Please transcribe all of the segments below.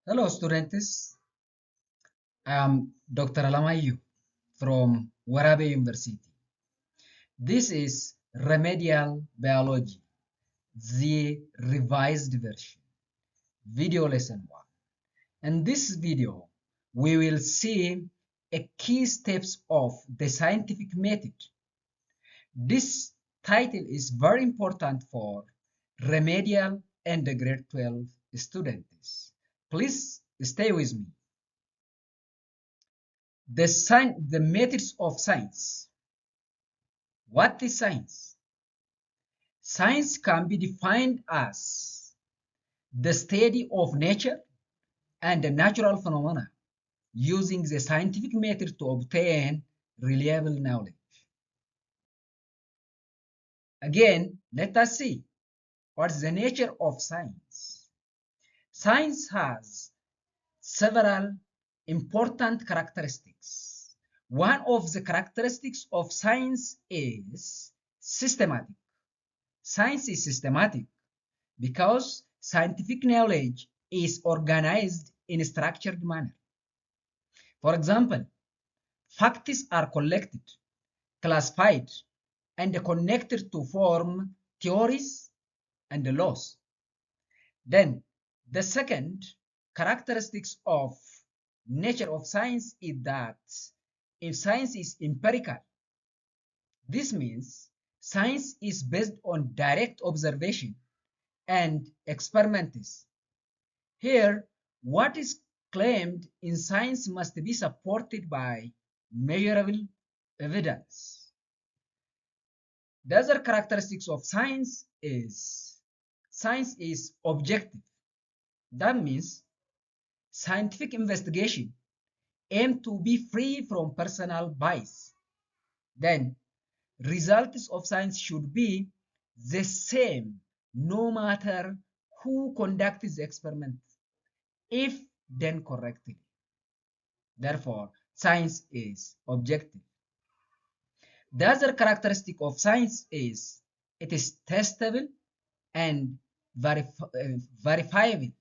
Hello students, I am Dr. Alamayu from Warabe University. This is Remedial Biology, the revised version, video lesson 1. In this video, we will see a key steps of the scientific method. This title is very important for remedial and the grade 12 students. Please stay with me. The methods of science. What is science? Science can be defined as the study of nature and the natural phenomena using the scientific method to obtain reliable knowledge. Again, let us see what is the nature of science. Science has several important characteristics. One of the characteristics of science is systematic. Science is systematic because scientific knowledge is organized in a structured manner. For example, facts are collected, classified, and connected to form theories and laws. Then, the second characteristics of nature of science is that if science is empirical, this means science is based on direct observation and experiments. Here, what is claimed in science must be supported by measurable evidence. The other characteristics of science is objective. That means scientific investigation aim to be free from personal bias. Then results of science should be the same no matter who conducts the experiment, if done correctly. Therefore, science is objective. The other characteristic of science is it is testable and verifiable.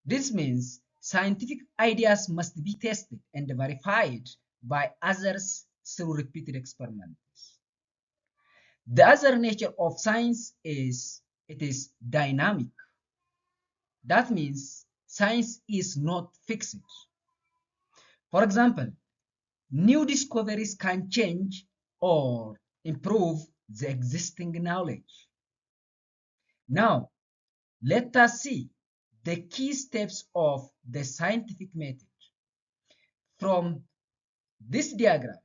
This means scientific ideas must be tested and verified by others through repeated experiments. The other nature of science is it is dynamic. That means science is not fixed. For example, new discoveries can change or improve the existing knowledge. Now, let us see the key steps of the scientific method. From this diagram,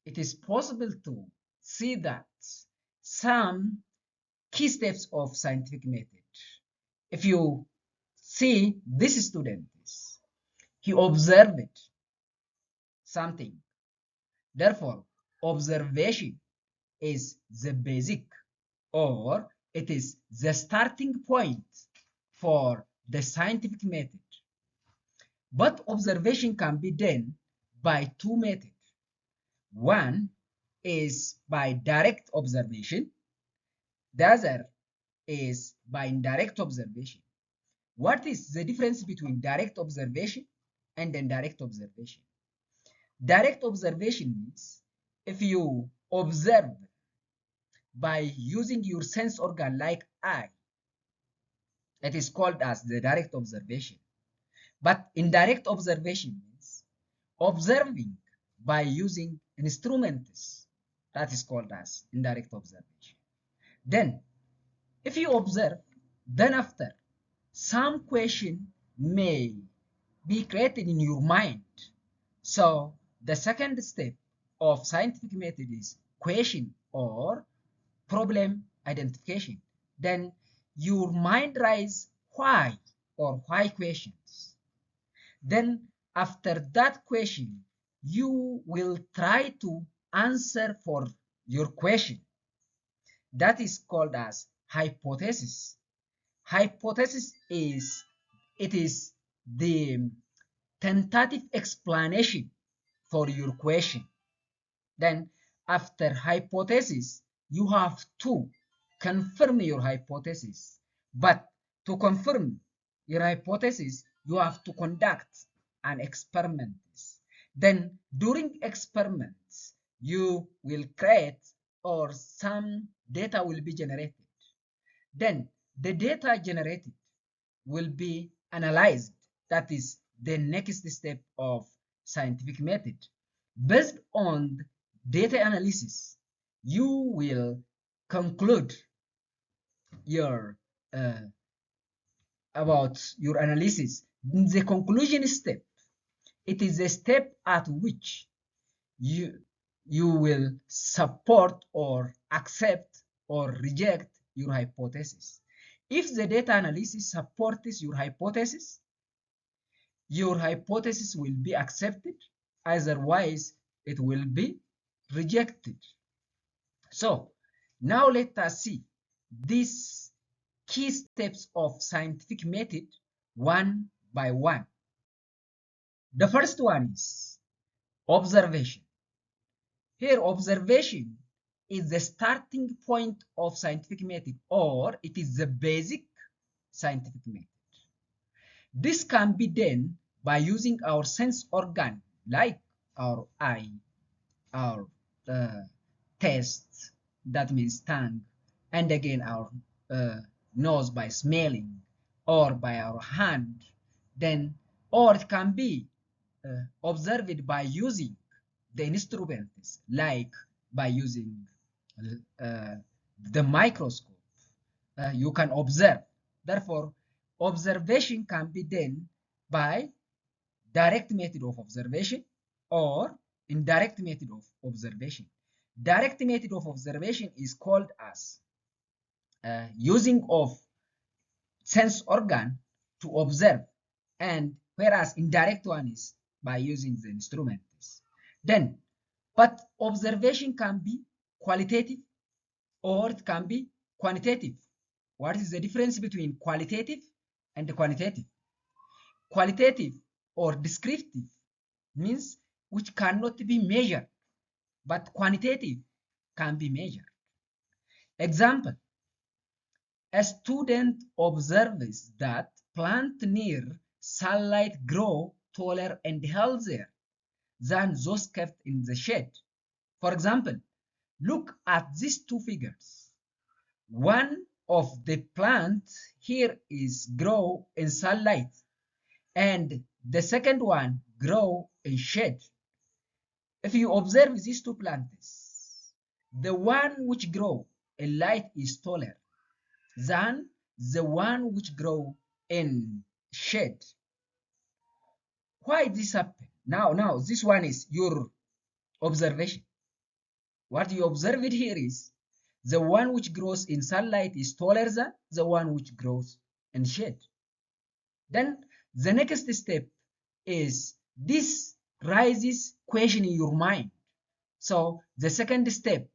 it is possible to see that some key steps of scientific method. If you see this student, he observed something. Therefore, observation is the basic, or it is the starting point for the scientific method. But observation can be done by two methods. One is by direct observation. The other is by indirect observation. What is the difference between direct observation and indirect observation? Direct observation means if you observe by using your sense organ like eye, it is called as the direct observation. But indirect observation means observing by using instruments. That is called as indirect observation. Then, if you observe, then after, some question may be created in your mind. So, the second step of scientific method is question or problem identification. Then your mind raises why or why questions. Then after that question, you will try to answer for your question. That is called as hypothesis. Hypothesis is the tentative explanation for your question. Then after hypothesis, you have to confirm your hypothesis. But to confirm, your hypothesis, you have to conduct an experiment. Then during experiments, you will create or some data will be generated. Then the data generated will be analyzed. That is the next step of scientific method. Based on data analysis, you will conclude your about your analysis. The conclusion step, it is a step at which you you will support or accept or reject your hypothesis. If the data analysis supports your hypothesis will be accepted, otherwise it will be rejected. So now let us see these key steps of scientific method one by one. The first one is observation. Here, observation is the starting point of scientific method, or it is the basic scientific method. This can be done by using our sense organ, like our eye, our taste, that means tongue, and again our nose by smelling, or by our hand. Then, or it can be observed by using the instruments, like by using uh, the microscope. You can observe. Therefore, observation can be done by direct method of observation or indirect method of observation. Direct method of observation is called as using of sense organ to observe, and whereas indirect one is by using the instruments. Then, but observation can be qualitative or it can be quantitative. What is the difference between qualitative and quantitative? Qualitative or descriptive means which cannot be measured, but quantitative can be measured. Example, a student observes that plants near sunlight grow taller and healthier than those kept in the shade. For example, look at these two figures. One of the plants here is grow in sunlight, and the second one grow in shade. If you observe these two plants, the one which grow in light is taller than the one which grow in shade. Why this happen? Now this one is your observation. What you observed here is the one which grows in sunlight is taller than the one which grows in shade. Then the next step is this raises question in your mind. So the second step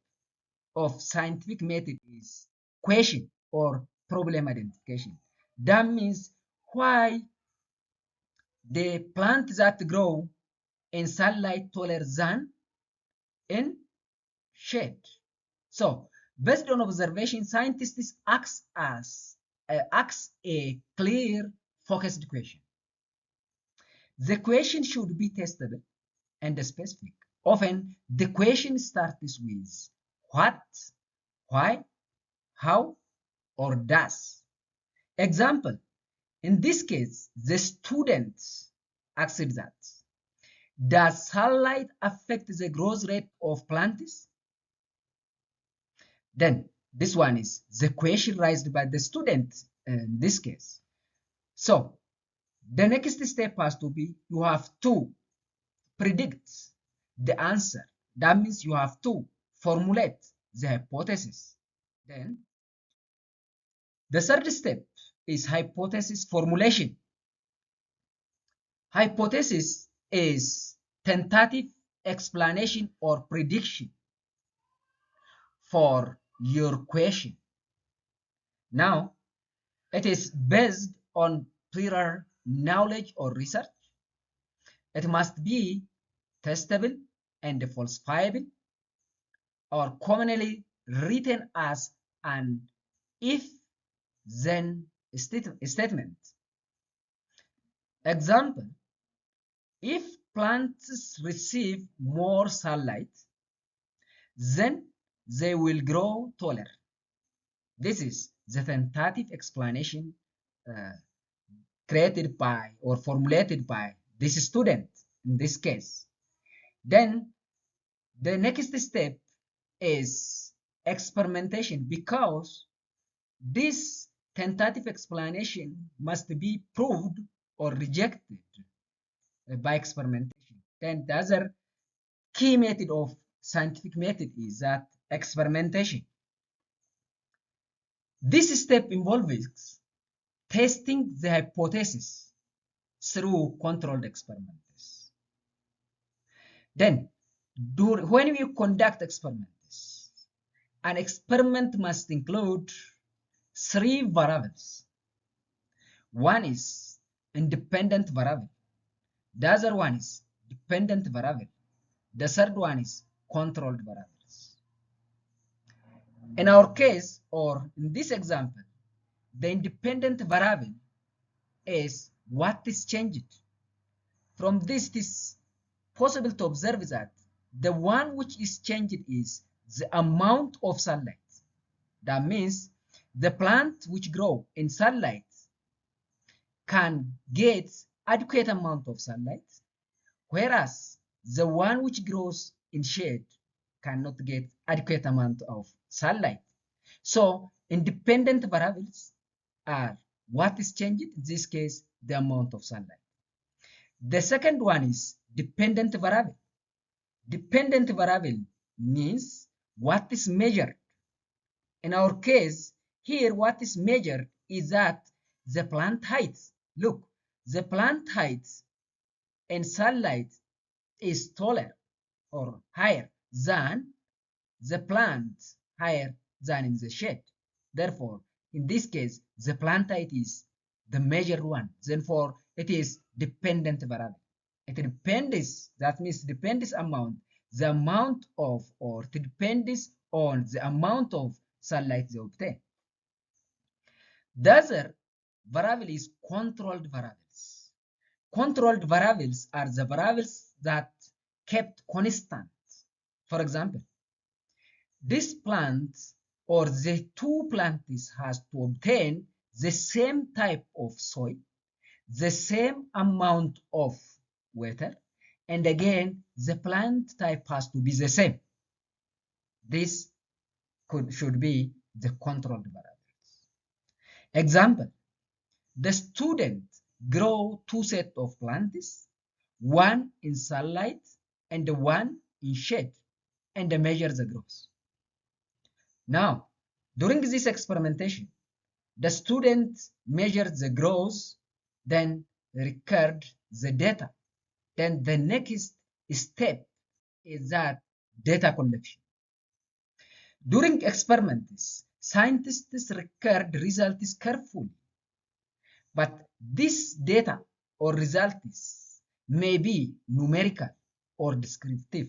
of scientific method is question or problem identification. That means why the plants that grow in sunlight taller than in shade. So based on observation, scientists ask a clear, focused question. The question should be testable and specific. Often the question starts with what, why, how, or does. Example, in this case, the students asked that, does sunlight affect the growth rate of plants? Then this one is the question raised by the student in this case. So the next step has to be you have to predict the answer. That means you have to formulate the hypothesis. Then the third step is hypothesis formulation. Hypothesis is tentative explanation or prediction for your question. Now, it is based on prior knowledge or research. It must be testable and falsifiable, or commonly written as an if-then statement. Example, if plants receive more sunlight, then they will grow taller. This is the tentative explanation uh, created by or formulated by this student in this case. Then the next step is experimentation, because this tentative explanation must be proved or rejected by experimentation. Then the other key method of scientific method is that experimentation. This step involves testing the hypothesis through controlled experiments. Then, when we conduct experiments, an experiment must include three variables. One is independent variable. The other one is dependent variable. The third one is controlled variables. In our case, or in this example, the independent variable is what is changed. From this, it is possible to observe that the one which is changed is the amount of sunlight. That means the plant which grow in sunlight can get adequate amount of sunlight, whereas the one which grows in shade cannot get adequate amount of sunlight. So independent variables are what is changed, in this case, the amount of sunlight. The second one is dependent variable. Dependent variable means what is measured. In our case, here what is measured is that the plant height. Look, the plant height in sunlight is taller or higher than the plant higher than in the shade. Therefore, in this case, the plant height is the measured one. Therefore, it is dependent variable. It depends, that means depends the amount of, or it depends on the amount of sunlight they obtain. The other variable is controlled variables. Controlled variables are the variables that kept constant. For example, this plant or the two plants has to obtain the same type of soil, the same amount of water, and again, the plant type has to be the same. This should be the controlled variables. Example, the student grow two sets of plants, one in sunlight and one in shade, and measure the growth. Now, during this experimentation, the student measured the growth, then record the data. Then the next step is that data collection. During experiments, scientists record results carefully, but this data or results may be numerical or descriptive.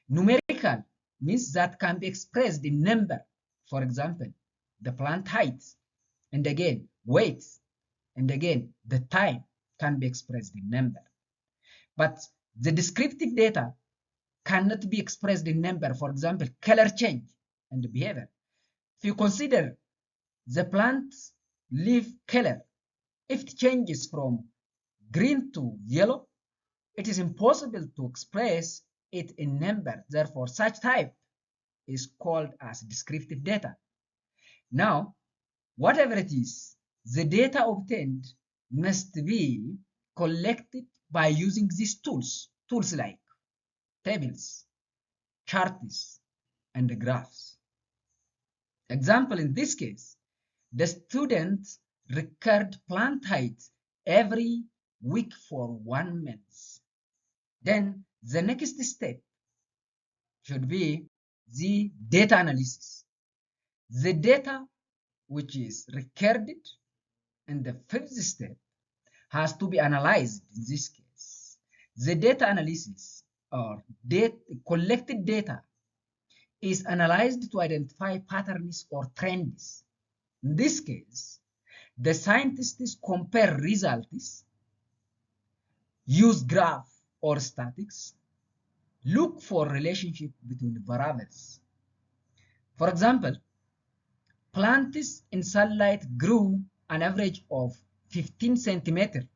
Numerical means that can be expressed in number. For example, the plant height, and again, weight, and again, the time can be expressed in number. But the descriptive data cannot be expressed in number. For example, color change and behavior. If you consider the plant leaf color, if it changes from green to yellow, it is impossible to express it in number. Therefore, such type is called as descriptive data. Now, whatever it is, the data obtained must be collected by using these tools like tables, charts, and graphs. Example, in this case, the students record plant height every week for 1 month. Then the next step should be the data analysis. The data which is recorded in the fifth step has to be analyzed in this case. The data analysis or collected data is analyzed to identify patterns or trends. In this case, the scientists compare results use graph or statics, look for relationship between variables. For example, plants in sunlight grew an average of 15 centimeters,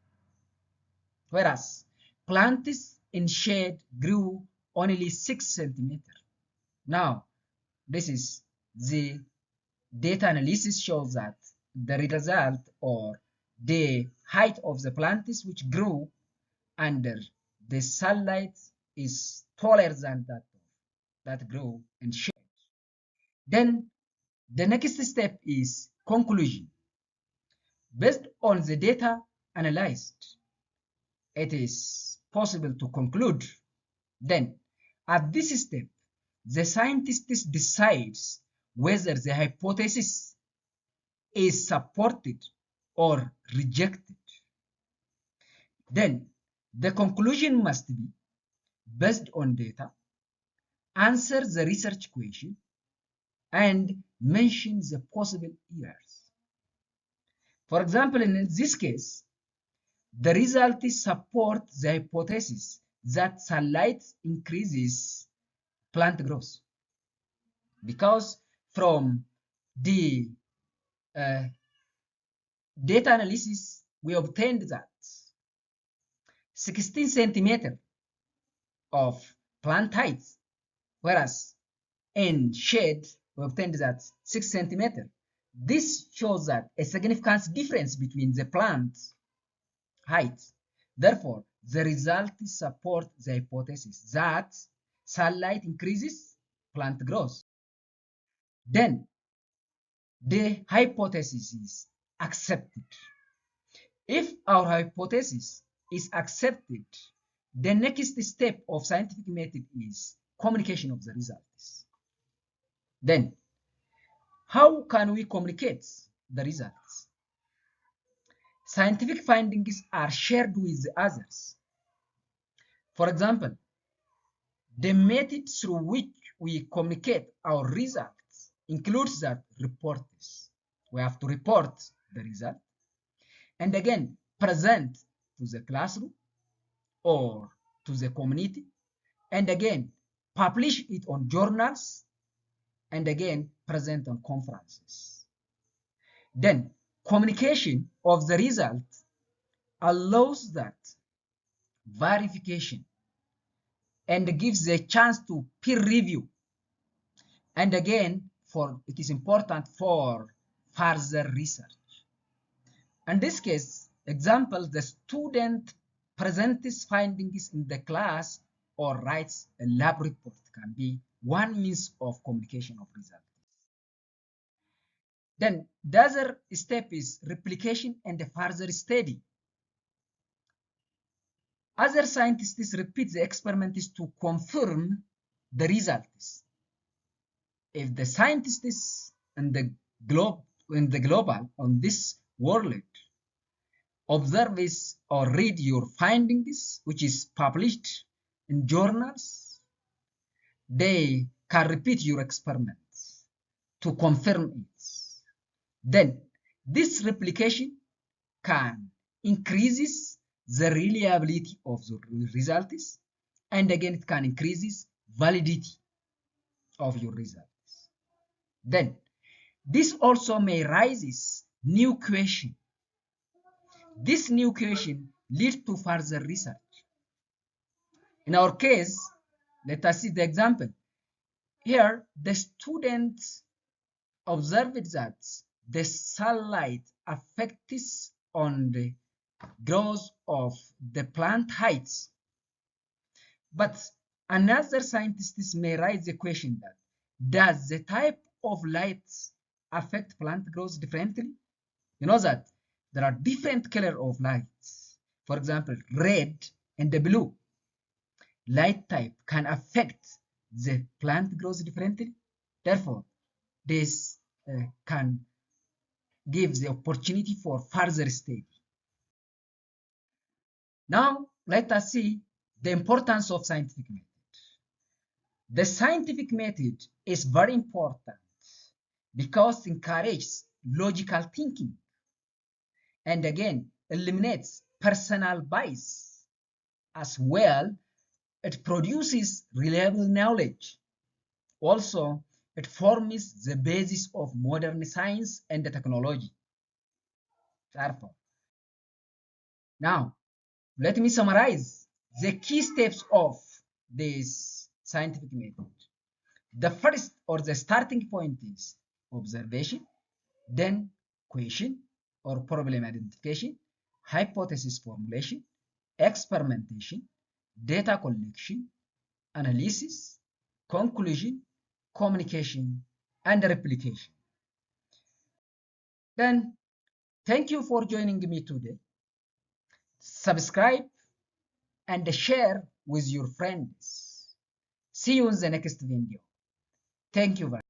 whereas plants in shade grew only 6 centimeters. Now, this is the data analysis shows that the result or the height of the plants which grew under the sunlight is taller than that grew in shade. Then the next step is conclusion. Based on the data analyzed, it is possible to conclude. Then, at this step, the scientist decides whether the hypothesis is supported or rejected. Then, the conclusion must be based on data, answer the research question, and mention the possible errors. For example, in this case, the result support the hypothesis that sunlight increases plant growth, because from the uh, data analysis we obtained that 16 centimeter of plant height, whereas in shade we obtained that 6 centimeter. This shows that a significant difference between the plant height. Therefore, the result supports the hypothesis that sunlight increases plant growth. Then, the hypothesis is accepted. If our hypothesis is accepted, the next step of scientific method is communication of the results. Then, how can we communicate the results? Scientific findings are shared with others. For example, the method through which we communicate our results includes that reports. We have to report the result and again present to the classroom or to the community, and again publish it on journals, and again present on conferences. Then communication of the result allows that verification and gives a chance to peer review, and again it is important for further research. In this case, example, the student presents findings in the class or writes a lab report can be one means of communication of results. Then the other step is replication and the further study. Other scientists repeat the experiments to confirm the results. If the scientists in the global on this world observe this or read your findings, which is published in journals, they can repeat your experiments to confirm it. Then this replication can increases the reliability of the results, and again it can increases validity of your results. Then this also may raises new question. This new question leads to further research. In our case, let us see the example. Here, the students observed that the sunlight affects on the growth of the plant heights. But another scientist may raise the question that does the type of light affect plant growth differently? You know that there are different color of lights. For example, red and the blue light type can affect the plant growth differently. Therefore, this can give the opportunity for further study. Now, let us see the importance of scientific method. The scientific method is very important because it encourages logical thinking and again eliminates personal bias. As well, it produces reliable knowledge. Also, it forms the basis of modern science and technology. Therefore, now let me summarize the key steps of this scientific method. The first or the starting point is observation, then question or problem identification, hypothesis formulation, experimentation, data collection, analysis, conclusion, communication, and replication. Then, thank you for joining me today. Subscribe and share with your friends. See you in the next video. Thank you very much.